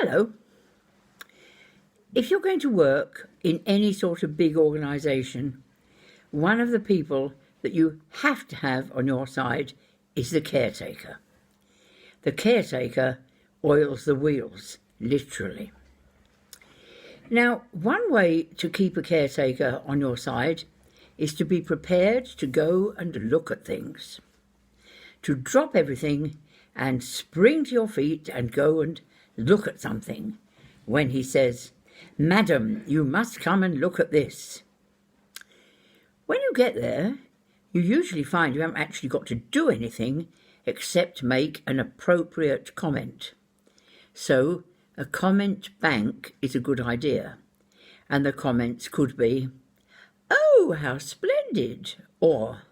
Hello. If you're going to work in any sort of big organisation, one of the people that you have to have on your side is the caretaker. The caretaker oils the wheels, literally. Now, one way to keep a caretaker on your side is to be prepared to go and look at things, to drop everything and spring to your feet and go and look at something when he says, "Madam, you must come and look at this." When you get there, you usually find you haven't actually got to do anything except make an appropriate comment. So a comment bank is a good idea, and the comments could be, "Oh, how splendid," or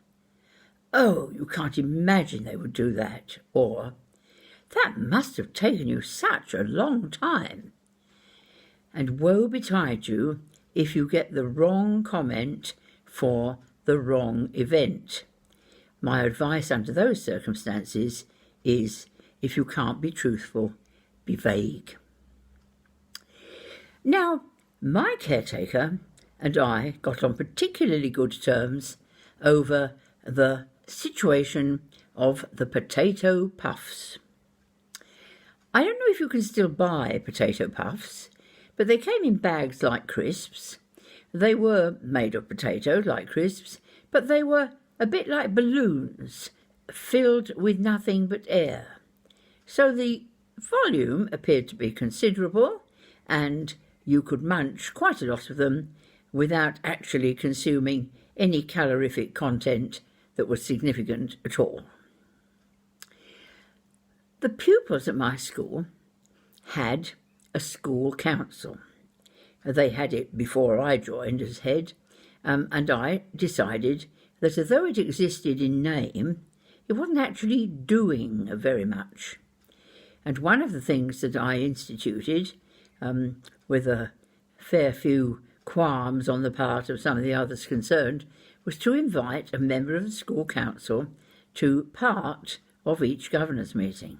"Oh, you can't imagine they would do that," or "That must have taken you such a long time." And woe betide you if you get the wrong comment for the wrong event. My advice under those circumstances is, if you can't be truthful, be vague. Now, my caretaker and I got on particularly good terms over the situation of the potato puffs. I don't know if you can still buy potato puffs, but they came in bags like crisps. They were made of potato, like crisps, but they were a bit like balloons, filled with nothing but air. So the volume appeared to be considerable, and you could munch quite a lot of them without actually consuming any calorific content that was significant at all. The pupils at my school had a school council. They had it before I joined as head, and I decided that although it existed in name, it wasn't actually doing very much. And one of the things that I instituted, with a fair few qualms on the part of some of the others concerned, was to invite a member of the school council to part of each governor's meeting.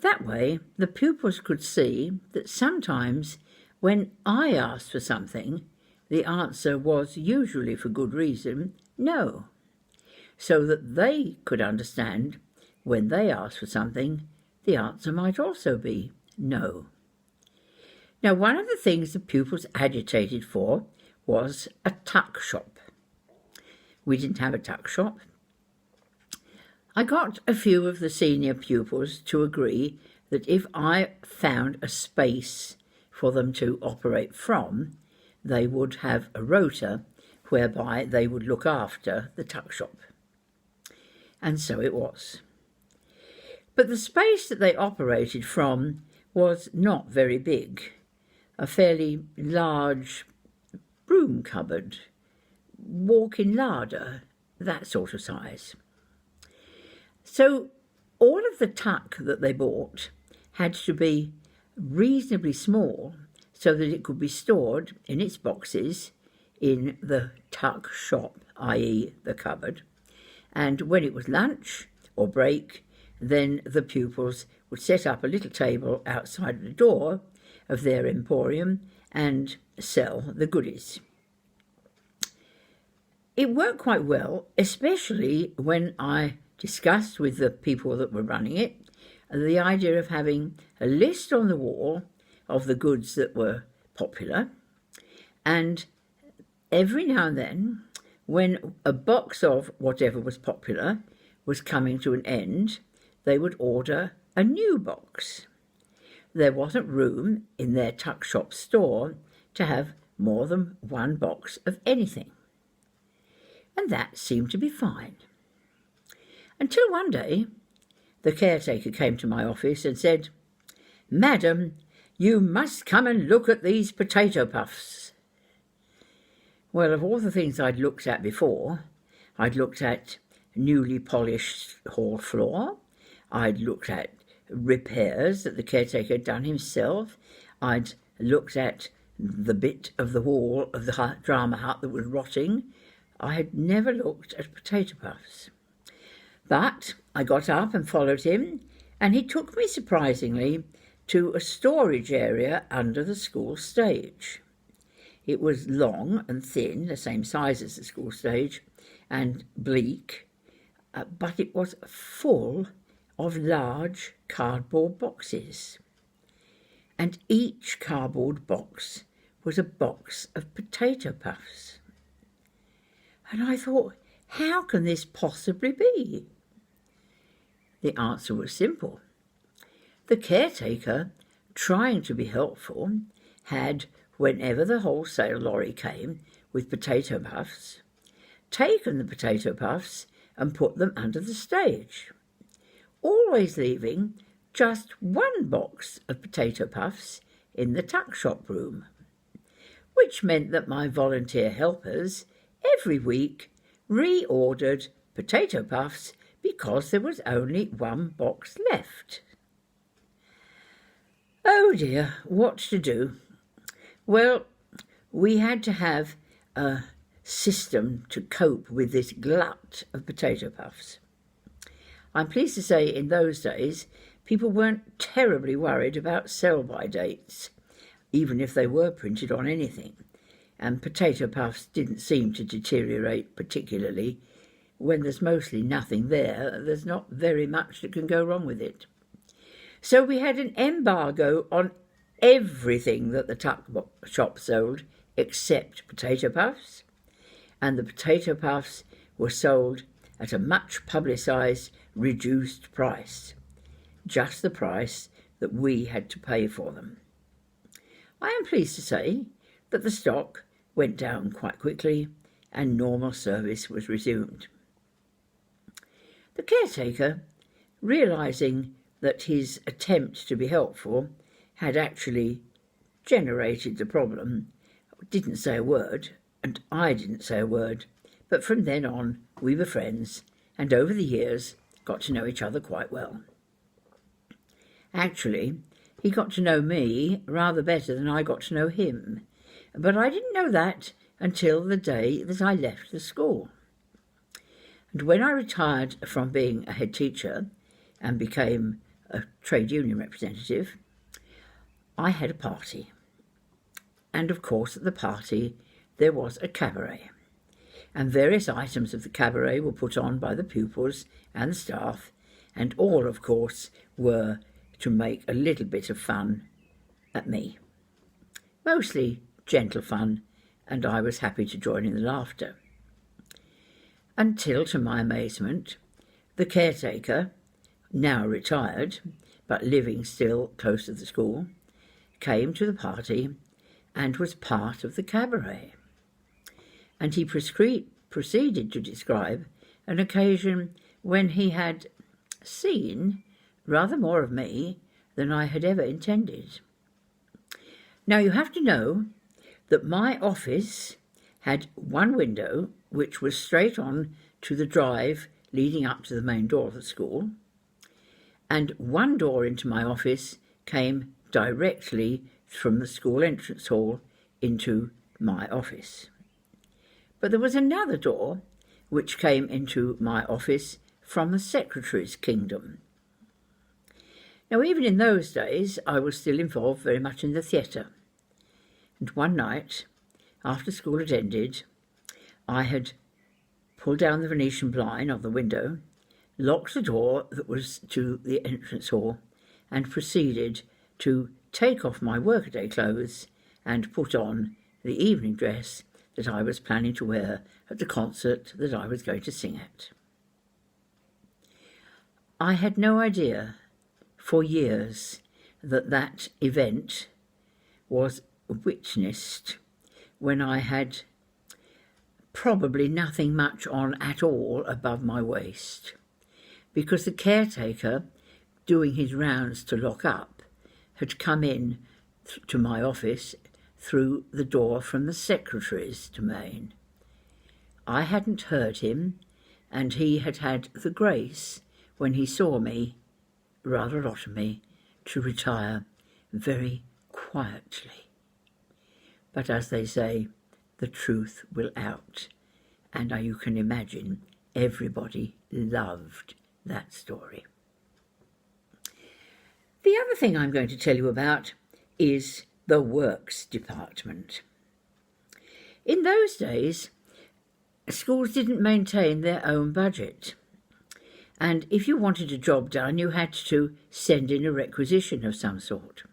That way, the pupils could see that sometimes when I asked for something, the answer was, usually for good reason, no, so that they could understand when they asked for something, the answer might also be no. Now, one of the things the pupils agitated for was a tuck shop. We didn't have a tuck shop. I got a few of the senior pupils to agree that if I found a space for them to operate from, they would have a rota whereby they would look after the tuck shop. And so it was. But the space that they operated from was not very big, a fairly large broom cupboard, walk-in larder, that sort of size. So all of the tuck that they bought had to be reasonably small so that it could be stored in its boxes in the tuck shop, i.e. the cupboard. And when it was lunch or break, then the pupils would set up a little table outside the door of their emporium and sell the goodies. It worked quite well, especially when I discussed with the people that were running it the idea of having a list on the wall of the goods that were popular, and every now and then, when a box of whatever was popular was coming to an end, they would order a new box. There wasn't room in their tuck shop store to have more than one box of anything. And that seemed to be fine. Until one day, the caretaker came to my office and said, "Madam, you must come and look at these potato puffs." Well, of all the things I'd looked at before, I'd looked at newly polished hall floor, I'd looked at repairs that the caretaker had done himself, I'd looked at the bit of the wall of the drama hut that was rotting. I had never looked at potato puffs. But I got up and followed him, and he took me surprisingly to a storage area under the school stage. It was long and thin, the same size as the school stage, and bleak, but it was full of large cardboard boxes. And each cardboard box was a box of potato puffs. And I thought, how can this possibly be? The answer was simple. The caretaker, trying to be helpful, had, whenever the wholesale lorry came with potato puffs, taken the potato puffs and put them under the stage, always leaving just one box of potato puffs in the tuckshop room, which meant that my volunteer helpers every week reordered potato puffs because there was only one box left. Oh dear, what to do? Well, we had to have a system to cope with this glut of potato puffs. I'm pleased to say in those days people weren't terribly worried about sell-by dates, even if they were printed on anything, and potato puffs didn't seem to deteriorate particularly. When there's mostly nothing there, there's not very much that can go wrong with it. So we had an embargo on everything that the tuck shop sold except potato puffs, and the potato puffs were sold at a much publicised reduced price, just the price that we had to pay for them. I am pleased to say that the stock went down quite quickly and normal service was resumed. The caretaker, realising that his attempt to be helpful had actually generated the problem, didn't say a word, and I didn't say a word, but from then on we were friends and over the years got to know each other quite well. Actually, he got to know me rather better than I got to know him, but I didn't know that until the day that I left the school. And when I retired from being a head teacher and became a trade union representative, I had a party. And of course at the party there was a cabaret, and various items of the cabaret were put on by the pupils and the staff, and all, of course, were to make a little bit of fun at me. Mostly gentle fun, and I was happy to join in the laughter. Until, to my amazement, the caretaker, now retired, but living still close to the school, came to the party and was part of the cabaret. And he proceeded to describe an occasion when he had seen rather more of me than I had ever intended. Now you have to know that my office had one window which was straight on to the drive leading up to the main door of the school, and one door into my office came directly from the school entrance hall into my office. But there was another door which came into my office from the secretary's kingdom. Now, even in those days, I was still involved very much in the theatre. And one night, after school had ended, I had pulled down the Venetian blind of the window, locked the door that was to the entrance hall, and proceeded to take off my workaday clothes and put on the evening dress that I was planning to wear at the concert that I was going to sing at. I had no idea for years that that event was witnessed when I had probably nothing much on at all above my waist, because the caretaker, doing his rounds to lock up, had come in to my office through the door from the secretary's domain. I hadn't heard him, and he had had the grace, when he saw me, rather a lot of me, to retire very quietly. But as they say, the truth will out, and you can imagine everybody loved that story. The other thing I'm going to tell you about is the works department. In those days, schools didn't maintain their own budget, and if you wanted a job done, you had to send in a requisition of some sort.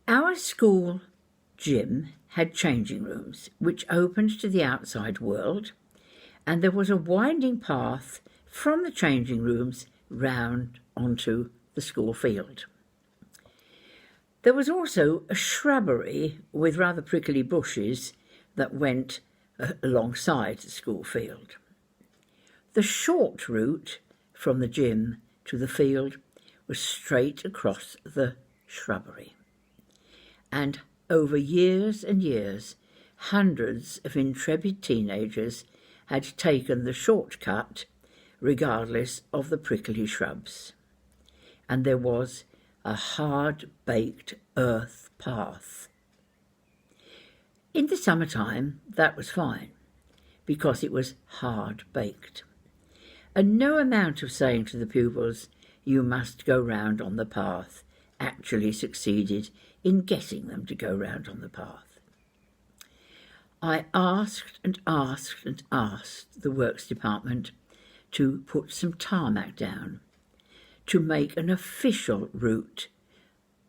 Our school gym had changing rooms which opened to the outside world, and there was a winding path from the changing rooms round onto the school field. There was also a shrubbery with rather prickly bushes that went alongside the school field. The short route from the gym to the field was straight across the shrubbery. And over years and years, hundreds of intrepid teenagers had taken the shortcut regardless of the prickly shrubs. And there was a hard-baked earth path. In the summertime, that was fine, because it was hard-baked. And no amount of saying to the pupils, "You must go round on the path," actually succeeded in getting them to go round on the path. I asked and asked and asked the works department to put some tarmac down, to make an official route,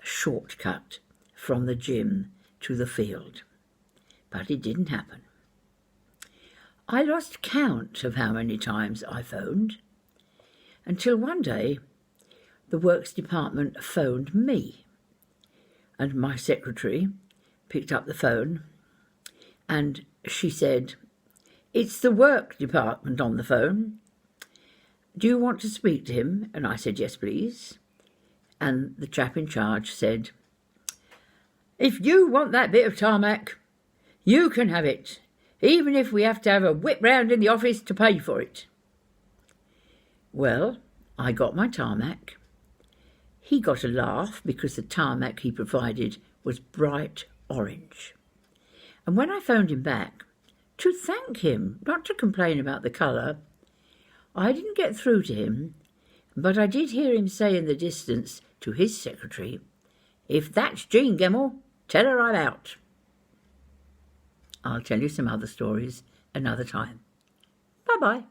a shortcut from the gym to the field. But it didn't happen. I lost count of how many times I phoned, until one day the works department phoned me, and my secretary picked up the phone, and she said, "It's the work department on the phone. Do you want to speak to him?" And I said, "Yes, please." And the chap in charge said, "If you want that bit of tarmac, you can have it, even if we have to have a whip round in the office to pay for it." Well, I got my tarmac. He got a laugh because the tarmac he provided was bright orange. And when I phoned him back to thank him, not to complain about the colour, I didn't get through to him, but I did hear him say in the distance to his secretary, "If that's Jean Gemmell, tell her I'm out." I'll tell you some other stories another time. Bye-bye.